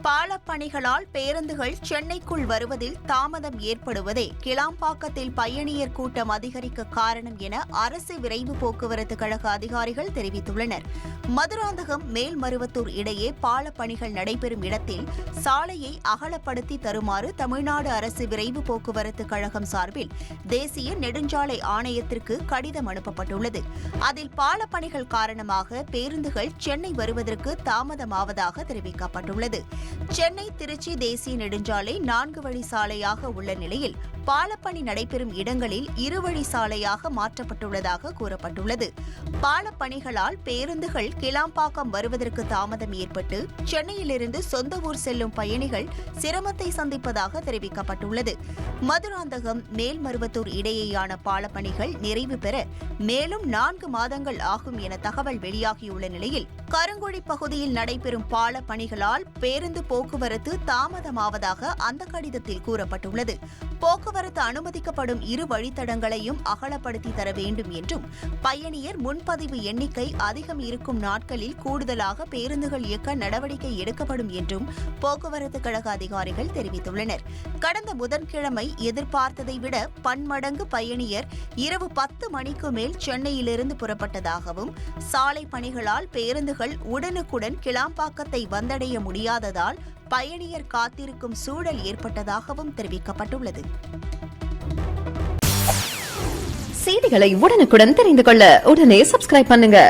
பாலப்பணிகளால் பேருந்துகள் சென்னைக்குள் வருவதில் தாமதம் ஏற்படுவதே கிளாம்பாக்கத்தில் பயணியர் கூட்டம் அதிகரிக்க காரணம் என அரசு விரைவு போக்குவரத்து கழக அதிகாரிகள் தெரிவித்துள்ளனர். மதுராந்தகம் மேல்மருவத்தூர் இடையே பாலப்பணிகள் நடைபெறும் இடத்தில் சாலையை அகலப்படுத்தி தருமாறு தமிழ்நாடு அரசு விரைவு போக்குவரத்து கழகம் சார்பில் தேசிய நெடுஞ்சாலை ஆணையத்திற்கு கடிதம் அனுப்பப்பட்டுள்ளது. அதில் பாலப்பணிகள் காரணமாக பேருந்துகள் சென்னை வருவதற்கு தாமதமாவதாக தெரிவிக்கப்பட்டுள்ளது. சென்னை திருச்சி தேசிய நெடுஞ்சாலை 4 வழி சாலையாக உள்ள நிலையில் பாலப்பணி நடைபெறும் இடங்களில் 2 வழி சாலையாக மாற்றப்பட்டுள்ளதாக கூறப்பட்டுள்ளது. பாலப்பணிகளால் பேருந்துகள் கிளாம்பாக்கம் வருவதற்கு தாமதம் ஏற்பட்டு சென்னையிலிருந்து சொந்த ஊர் செல்லும் பயணிகள் சிரமத்தை சந்திப்பதாக தெரிவிக்கப்பட்டுள்ளது. மதுராந்தகம் மேல்மருவத்தூர் இடையேயான பாலப்பணிகள் நிறைவு பெற மேலும் 4 மாதங்கள் ஆகும் என தகவல் வெளியாகியுள்ள நிலையில் கருங்குழி பகுதியில் நடைபெறும் பாலப்பணிகளால் பேருந்து போக்குவரத்து தாமதமாவதாக அந்த கடிதத்தில் கூறப்பட்டுள்ளது. போக்குவரத்து அனுமதிக்கப்படும் 2 வழித்தடங்களையும் அகலப்படுத்தி தர வேண்டும் என்றும் பயணியர் முன்பதிவு எண்ணிக்கை அதிகம் இருக்கும் நாட்களில் கூடுதலாக பேருந்துகள் இயக்க நடவடிக்கை எடுக்கப்படும் என்றும் போக்குவரத்து கழக அதிகாரிகள் தெரிவித்துள்ளனர். கடந்த புதன்கிழமை எதிர்பார்த்ததை விட பன்மடங்கு பயணியர் இரவு 10 மணிக்கு மேல் சென்னையிலிருந்து புறப்பட்டதாகவும் சாலை பணிகளால் பேருந்துகள் உடனுக்குடன் கிளாம்பாக்கத்தை வந்தடைய முடியாததால் பயணியர் காத்திருக்கும் சூழல் ஏற்பட்டதாகவும் தெரிவிக்கப்பட்டுள்ளது. செய்திகளை உடனுக்குடன் தெரிந்து கொள்ள உடனே சப்ஸ்கிரைப் பண்ணுங்க.